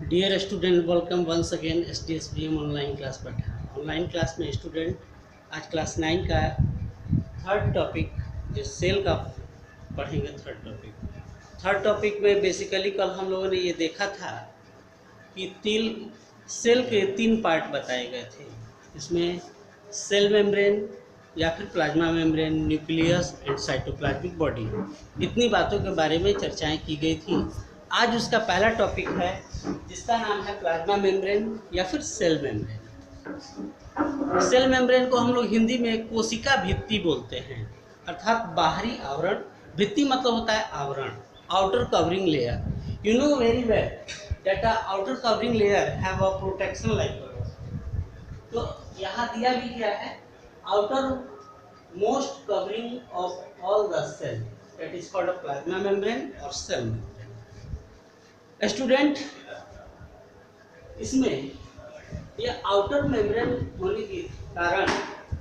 Dear student, welcome once again SDSBM online class पर। Online class में student आज class 9 का थर्ड टॉपिक जो सेल का पढ़ेंगे। थर्ड टॉपिक में बेसिकली कल हम लोगों ने ये देखा था कि सेल के 3 पार्ट बताए गए थे। इसमें सेल मेम्ब्रेन या फिर plasma membrane, nucleus and cytoplasmic body, इतनी बातों के बारे में चर्चाएं की गई थी। आज उसका पहला टॉपिक है जिसका नाम है प्लाज्मा मेम्ब्रेन या फिर सेल मेम्ब्रेन। सेल मेम्ब्रेन को हम लोग हिंदी में कोशिका भित्ति बोलते हैं, अर्थात बाहरी आवरण। भित्ति मतलब होता है आवरण, outer covering layer. You know very well that the outer covering layer have a protection layer। तो यहाँ दिया भी क्या है, outer most covering of all the cell, that is called a plasma membrane or cell membrane। Student, इसमें ये outer membrane होने के कारण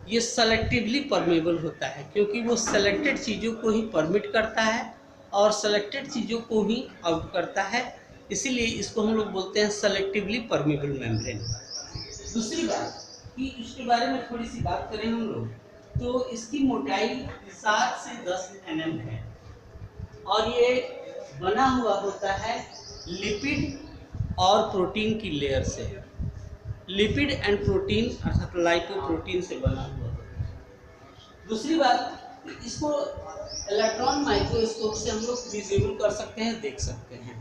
ये सेलेक्टिवली परमेबल होता है, क्योंकि वो सेलेक्टेड चीज़ों को ही परमिट करता है और सेलेक्टेड चीज़ों को ही आउट करता है। इसीलिए इसको हम लोग बोलते हैं सेलेक्टिवली परमेबल मेम्ब्रेन। दूसरी बात कि इसके बारे में थोड़ी सी बात करें हम लोग, तो इसकी मोटाई 7 से 10 mm है और ये बना हुआ होता है लिपिड और प्रोटीन की लेयर से। लिपिड एंड प्रोटीन अर्थात लाइपोप्रोटीन से बना हुआ होता है। दूसरी बात, इसको इलेक्ट्रॉन माइक्रोस्कोप से हम लोग विजिबल कर सकते हैं, देख सकते हैं।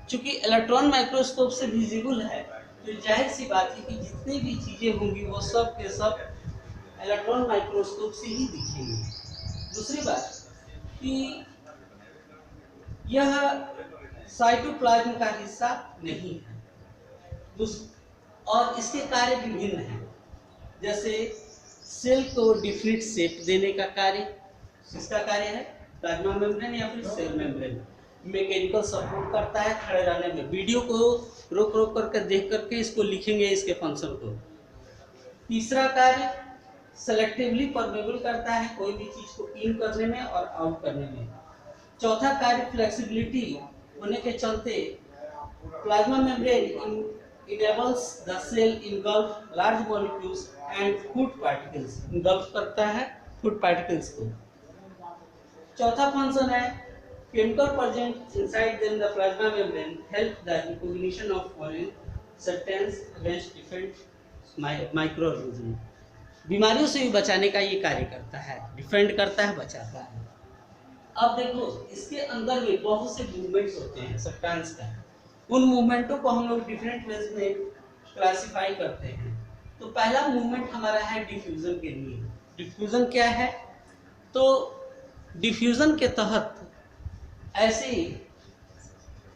चूंकि इलेक्ट्रॉन माइक्रोस्कोप से विजिबल है तो जाहिर सी बात है कि जितनी भी चीज़ें होंगी वो सब के सब इलेक्ट्रॉन माइक्रोस्कोप से ही दिखेंगी। दूसरी बात कि यह साइटोप्लाज्म का हिस्सा नहीं है और इसके कार्य विभिन्न हैं। जैसे सेल को डिफरेंट शेप देने का कार्य, किसका कार्य है? प्लाज्मा मेम्ब्रेन या फिर सेल मेम्ब्रेन। मैकेनिकल सपोर्ट करता है खड़े रहने में। वीडियो को रोक रोक करके देख करके इसको लिखेंगे, इसके फंक्शन को। तीसरा कार्य सेलेक्टिवली परमेबल करता है, कोई भी चीज को इन करने में और आउट करने में। चौथा कार्य फ्लेक्सिबिलिटी होने के चलते plasma membrane enables the cell engulf large molecules and food particles। engulf करता है फूड पार्टिकल्स को। चौथा फंक्शन है chemical present inside them the plasma membrane help the recognition of foreign substance against different microorganisms। बीमारियों से भी बचाने का ये कार्य करता है, डिफेंड करता है, बचाता है। अब देखो, इसके अंदर में बहुत से मूवमेंट्स होते हैं सब्सटेंस का। उन मूवमेंटों को हम लोग डिफरेंट वेज में क्लासिफाई करते हैं। तो पहला मूवमेंट हमारा है डिफ्यूजन के लिए। डिफ्यूजन क्या है? तो डिफ्यूजन के तहत ऐसी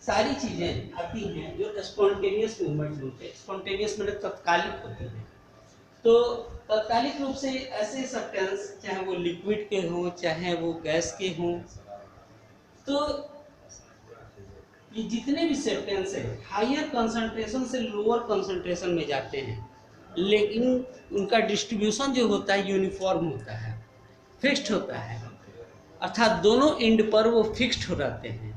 सारी चीजें आती हैं जो स्पॉन्टेनियस मूवमेंट होते हैं। स्पॉन्टेनियस मतलब तत्कालिक होती है। तो तत्कालिक रूप से ऐसे सब्सटेंस, चाहे वो लिक्विड के हों चाहे वो गैस के हों, तो ये जितने भी सब्सटेंस है हायर कंसंट्रेशन से लोअर कंसंट्रेशन में जाते हैं, लेकिन उनका डिस्ट्रीब्यूशन जो होता है यूनिफॉर्म होता है, फिक्स्ड होता है। अर्थात दोनों एंड पर वो फिक्स्ड हो रहते हैं,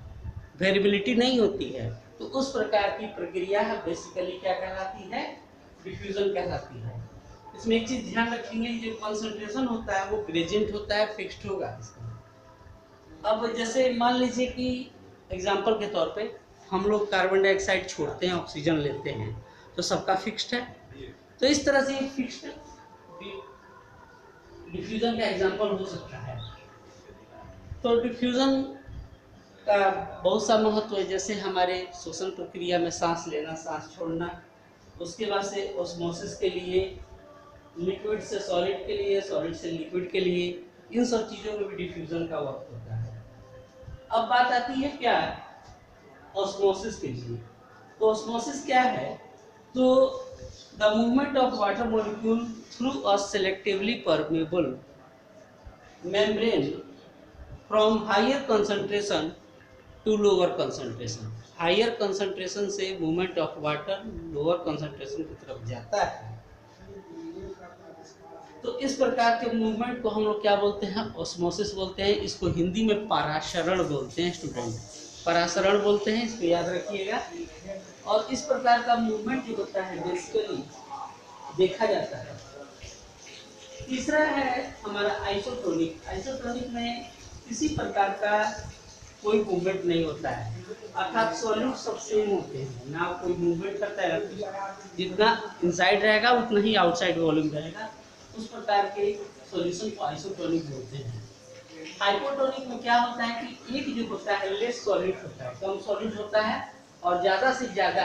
वेरिएबिलिटी नहीं होती है। तो उस प्रकार की प्रक्रिया बेसिकली क्या कहलाती है? डिफ्यूजन कहलाती है। इसमें एक चीज ध्यान रखेंगे, जो कंसंट्रेशन होता है वो ग्रेडियंट होता है, फिक्स्ड होगा इसका। अब जैसे मान लीजिए कि एग्जाम्पल के तौर पे हम लोग कार्बन डाइऑक्साइड छोड़ते हैं, ऑक्सीजन लेते हैं, तो सबका फिक्स्ड है। तो इस तरह से फिक्स्ड डिफ्यूजन का एग्जाम्पल हो सकता है। तो डिफ्यूजन का बहुत सा महत्व है। जैसे हमारे श्वसन प्रक्रिया में सांस लेना, सांस छोड़ना, उसके बाद से ऑस्मोसिस के लिए, लिक्विड से सॉलिड के लिए, सॉलिड से लिक्विड के लिए, इन सब चीज़ों में भी डिफ्यूजन का वर्क होता है। अब बात आती है क्या? ऑस्मोसिस के लिए। तो ऑस्मोसिस क्या है? तो the movement of water molecule through a selectively permeable membrane from higher concentration to lower concentration. Higher concentration से movement of water lower concentration की तरफ जाता है। तो इस प्रकार के मूवमेंट को हम लोग क्या बोलते हैं? ऑस्मोसिस बोलते हैं। इसको हिंदी में पराशरण बोलते हैं स्टूडेंट। परासरण बोलते हैं, इसको याद रखिएगा। और इस प्रकार का मूवमेंट जो होता है बेसिकली देखा जाता है। तीसरा है हमारा आइसोटोनिक। आइसोटोनिक में किसी प्रकार का कोई मूवमेंट नहीं होता है, अर्थात सॉल्यूट सब सेम होते हैं, ना कोई मूवमेंट करता है, जितना इनसाइड रहेगा उतना ही आउटसाइड वॉल्यूम रहेगा। उस प्रकार के सॉल्यूशन को आइसोटोनिक बोलते हैं। हाइपोटोनिक में क्या होता है कि एक जो होता है लेस सॉलिड होता है, कम सॉलिड होता है और ज़्यादा से ज़्यादा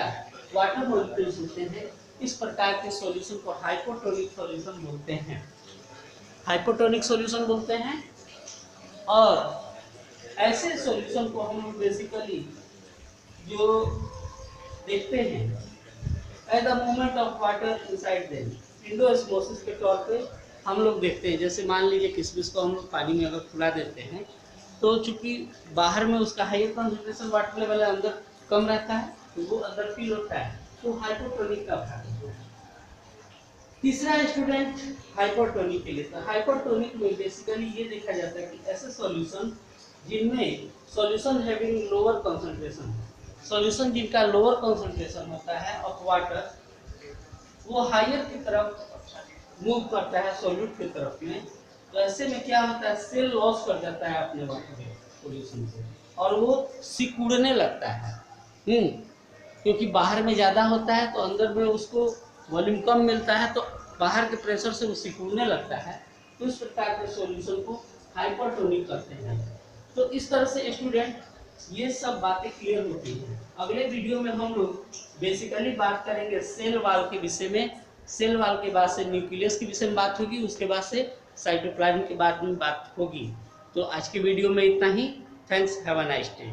वाटर मॉलिक्यूल्स होते हैं। इस प्रकार के सॉल्यूशन को हाइपोटोनिक सॉल्यूशन बोलते हैं, हाइपोटोनिक सॉल्यूशन बोलते हैं। और ऐसे सॉल्यूशन को हम लोग बेसिकली जो देखते हैं as the movement of water inside them, endosmosis के तौर पे हम लोग देखते हैं। जैसे मान लीजिए किशमिश को हम लोग पानी में अगर फुला देते हैं तो चूंकि बाहर में उसका हाई कंसंट्रेशन वाटर लेवल अंदर कम रहता है तो वो अंदर फील होता है, तो हाइपोटोनिक का भाग है। तीसरा स्टूडेंट हाइपोटोनिक के लिए, तो हाइपोटोनिक में बेसिकली ये देखा जाता है कि ऐसे सॉल्यूशन जिनमें solution having lower concentration, solution जिनका लोअर कंसंट्रेशन होता है ऑफ वाटर, वो हायर की तरफ मूव करता है सॉल्यूट की तरफ में। तो ऐसे में क्या होता है, सेल लॉस कर जाता है अपने वाटर सॉल्यूशन से और वो सिकुड़ने लगता है। क्योंकि बाहर में ज़्यादा होता है तो अंदर में उसको वॉल्यूम कम मिलता है, तो बाहर के प्रेशर से वो सिकुड़ने लगता है। तो इस प्रकार के सॉल्यूशन को हाइपरटोनिक करते हैं। तो इस तरह से स्टूडेंट ये सब बातें क्लियर होती हैं। अगले वीडियो में हम लोग बेसिकली बात करेंगे सेल वॉल के विषय में। सेल वॉल के बाद से न्यूक्लियस के विषय में बात होगी, उसके बाद से साइटोप्लाज्म के बाद में बात होगी। तो आज के वीडियो में इतना ही। Thanks, have a nice day.